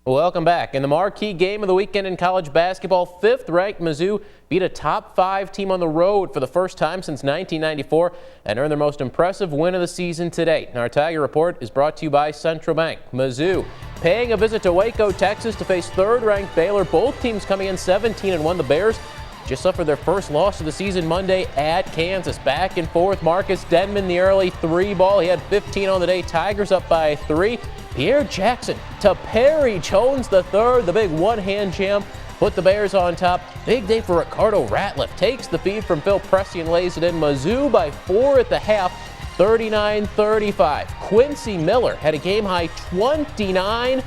Welcome back. In the marquee game of the weekend in college basketball, 5th-ranked Mizzou beat a top-5 team on the road for the first time since 1994 and earned their most impressive win of the season to date. Our Tiger Report is brought to you by Central Bank. Mizzou paying a visit to Waco, Texas to face 3rd-ranked Baylor. Both teams coming in 17-1. The Bears just suffered their first loss of the season Monday at Kansas. Back and forth, Marcus Denman, the early 3 ball. He had 15 on the day. Tigers up by 3. Pierre Jackson to Perry Jones III, the big one-hand jam, put the Bears on top. Big day for Ricardo Ratliff. Takes the feed from Phil Pressey and lays it in. Mizzou by 4 at the half, 39-35. Quincy Miller had a game-high 29.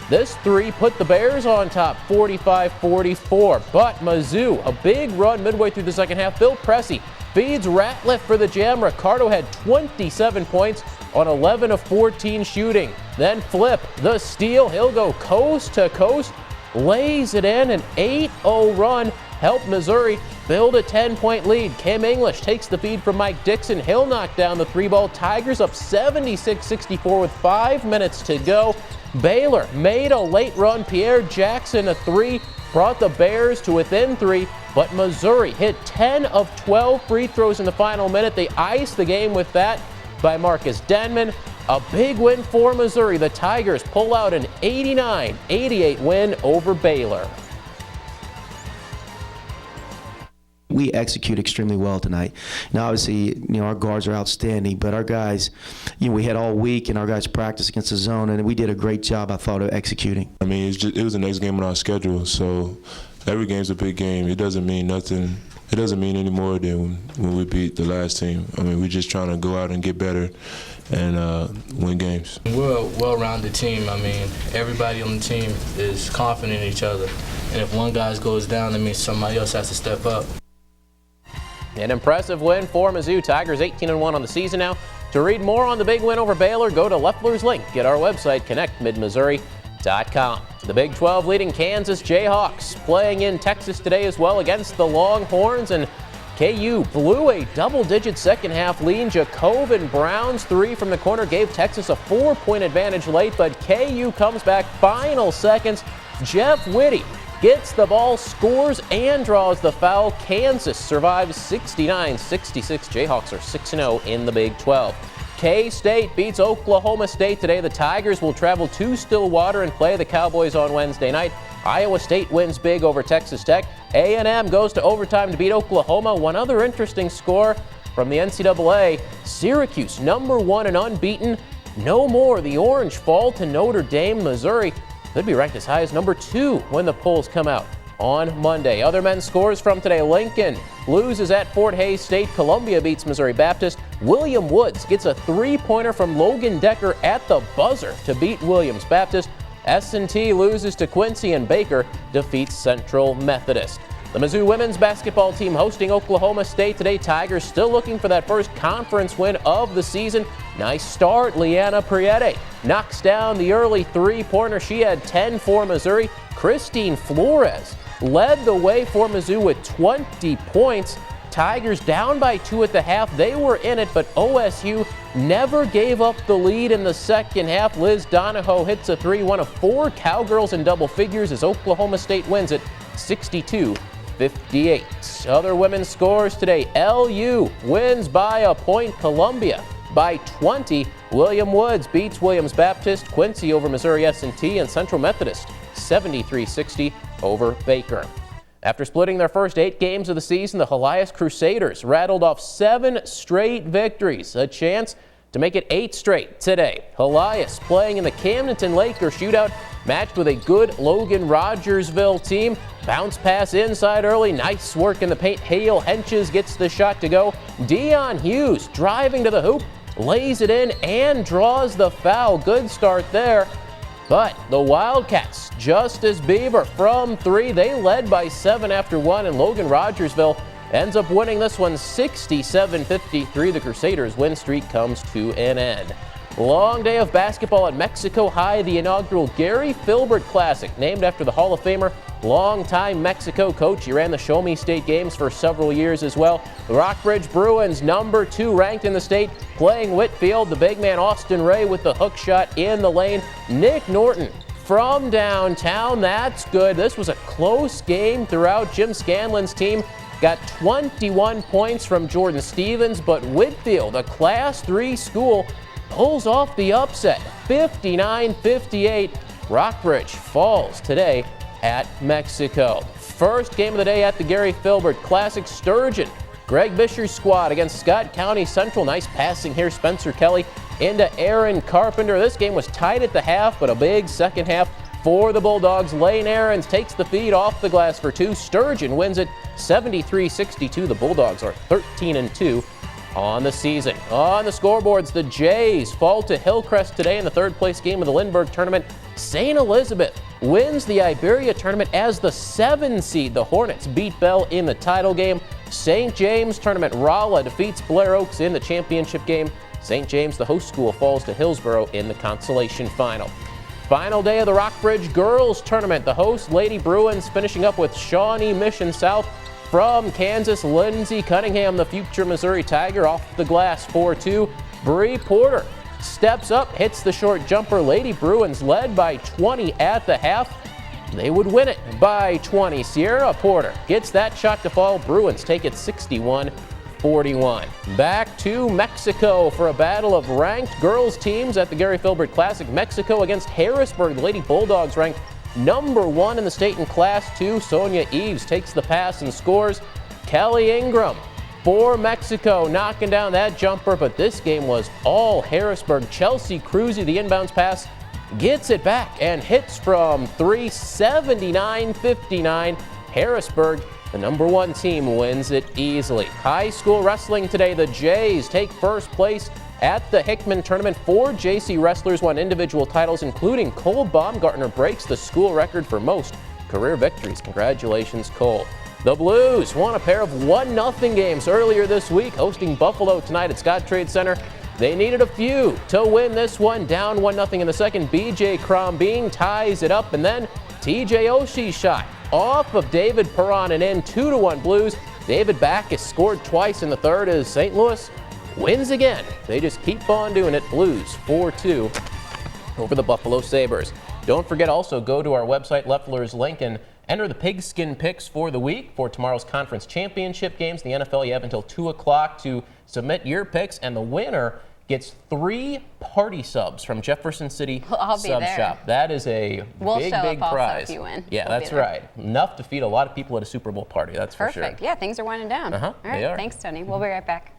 This 3 put the Bears on top, 45-44. But Mizzou, a big run midway through the second half. Phil Pressey feeds Ratliff for the jam. Ricardo had 27 points on 11 of 14 shooting. Then Flip, the steal. He'll go coast to coast, lays it in. An 8-0 run helped Missouri build a 10-point lead. Kim English takes the feed from Mike Dixon. He'll knock down the 3-ball. Tigers up 76-64 with 5 minutes to go. Baylor made a late run. Pierre Jackson, a 3, brought the Bears to within 3. But Missouri hit 10 of 12 free throws in the final minute. They iced the game with that by Marcus Denman. A big win for Missouri. The Tigers pull out an 89-88 win over Baylor. We execute extremely well tonight. Now, obviously, our guards are outstanding, but our guys, we had all week, and our guys practiced against the zone, and we did a great job, I thought, of executing. I mean, it was the next game on our schedule, so every game's a big game. It doesn't mean nothing. It doesn't mean any more than when we beat the last team. I mean, we're just trying to go out and get better and win games. We're a well-rounded team. I mean, everybody on the team is confident in each other, and if one guy goes down, that means somebody else has to step up. An impressive win for Mizzou. Tigers 18-1 on the season now. To read more on the big win over Baylor, go to Leffler's link. Get our website, connectmidmissouri.com. The Big 12 leading Kansas Jayhawks playing in Texas today as well against the Longhorns, and KU blew a double-digit second-half lead. Jacobin Brown's 3 from the corner gave Texas a 4-point advantage late, but KU comes back final seconds. Jeff Whitty gets the ball, scores, and draws the foul. Kansas survives 69-66. Jayhawks are 6-0 in the Big 12. K-State beats Oklahoma State today. The Tigers will travel to Stillwater and play the Cowboys on Wednesday night. Iowa State wins big over Texas Tech. A&M goes to overtime to beat Oklahoma. One other interesting score from the NCAA, Syracuse, #1 and unbeaten. No more. The Orange fall to Notre Dame. Missouri could be ranked as high as #2 when the polls come out on Monday. Other men's scores from today. Lincoln loses at Fort Hays State. Columbia beats Missouri Baptist. William Woods gets a 3-pointer from Logan Decker at the buzzer to beat Williams Baptist. S&T loses to Quincy, and Baker defeats Central Methodist. The Mizzou women's basketball team hosting Oklahoma State today. Tigers still looking for that first conference win of the season. Nice start. Liana Priete knocks down the early 3-pointer. She had 10 for Missouri. Christine Flores led the way for Mizzou with 20 points. Tigers down by 2 at the half. They were in it, but OSU never gave up the lead in the second half. Liz Donahoe hits a 3, one of 4 Cowgirls in double figures as Oklahoma State wins it 62-58. Other women's scores today. LU wins by a point. Columbia by 20. William Woods beats Williams Baptist. Quincy over Missouri S&T, and Central Methodist 73-60 over Baker. After splitting their first 8 games of the season, the Helias Crusaders rattled off 7 straight victories, a chance to make it 8 straight today. Helias playing in the Camdenton Laker shootout, matched with a good Logan Rogersville team. Bounce pass inside early, nice work in the paint. Hale Henches gets the shot to go. Dion Hughes driving to the hoop, lays it in and draws the foul. Good start there. But the Wildcats, Justice Beaver from 3, they led by 7 after 1, and Logan Rogersville ends up winning this one 67-53. The Crusaders' win streak comes to an end. Long day of basketball at Mexico High, the inaugural Gary Filbert Classic, named after the Hall of Famer, longtime Mexico coach. He ran the Show Me State games for several years as well. The Rockbridge Bruins, #2 ranked in the state, playing Whitfield. The big man Austin Ray with the hook shot in the lane. Nick Norton from downtown. That's good. This was a close game throughout. Jim Scanlon's team got 21 points from Jordan Stevens, but Whitfield, a Class 3 school, pulls off the upset, 59-58. Rockbridge falls today at Mexico. First game of the day at the Gary Filbert Classic. Sturgeon, Greg Bisher's squad against Scott County Central. Nice passing here, Spencer Kelly into Aaron Carpenter. This game was tied at the half, but a big second half for the Bulldogs. Lane Aarons takes the feed off the glass for two. Sturgeon wins it 73-62. The Bulldogs are 13-2 on the season. On the scoreboards, the Jays fall to Hillcrest today in the third place game of the Lindbergh tournament. St. Elizabeth wins the Iberia tournament as the 7 seed. The Hornets beat Bell in the title game. St. James tournament, Rolla defeats Blair Oaks in the championship game. St. James, the host school, falls to Hillsborough in the consolation final. Final day of the Rockbridge girls tournament. The host, Lady Bruins, finishing up with Shawnee Mission South. From Kansas, Lindsey Cunningham, the future Missouri Tiger, off the glass 4-2. Bree Porter steps up, hits the short jumper. Lady Bruins led by 20 at the half. They would win it by 20. Sierra Porter gets that shot to fall. Bruins take it 61-41. Back to Mexico for a battle of ranked girls teams at the Gary Filbert Classic. Mexico against Harrisburg. The Lady Bulldogs ranked #1 in the state in Class 2. Sonia Eves takes the pass and scores. Kelly Ingram for Mexico knocking down that jumper, but this game was all Harrisburg. Chelsea Cruzy, the inbounds pass, gets it back and hits from 3, 79-59. Harrisburg, the #1 team, wins it easily. High school wrestling today. The Jays take first place at the Hickman tournament. 4 JC wrestlers won individual titles, including Cole Baumgartner breaks the school record for most career victories. Congratulations, Cole. The Blues won a pair of 1-0 games earlier this week, hosting Buffalo tonight at Scott Trade Center. They needed a few to win this one, down 1-0 in the second. BJ Crombeen ties it up, and then TJ Oshie's shot off of David Perron and in. 2-1 Blues. David Backus scored twice in the third as St. Louis wins again. They just keep on doing it. Blues 4-2 over the Buffalo Sabres. Don't forget, also go to our website, Leffler's Link, and enter the pigskin picks for the week for tomorrow's conference championship games. The NFL, you have until 2 o'clock to submit your picks, and the winner gets 3 party subs from Jefferson City I'll be Sub there. Shop. That is a big prize. If you win. Yeah, We'll that's be there. right. Enough to feed a lot of people at a Super Bowl party, that's for sure. Perfect. Yeah, things are winding down. Uh-huh, All right, they are. thanks, Tony. We'll be right back.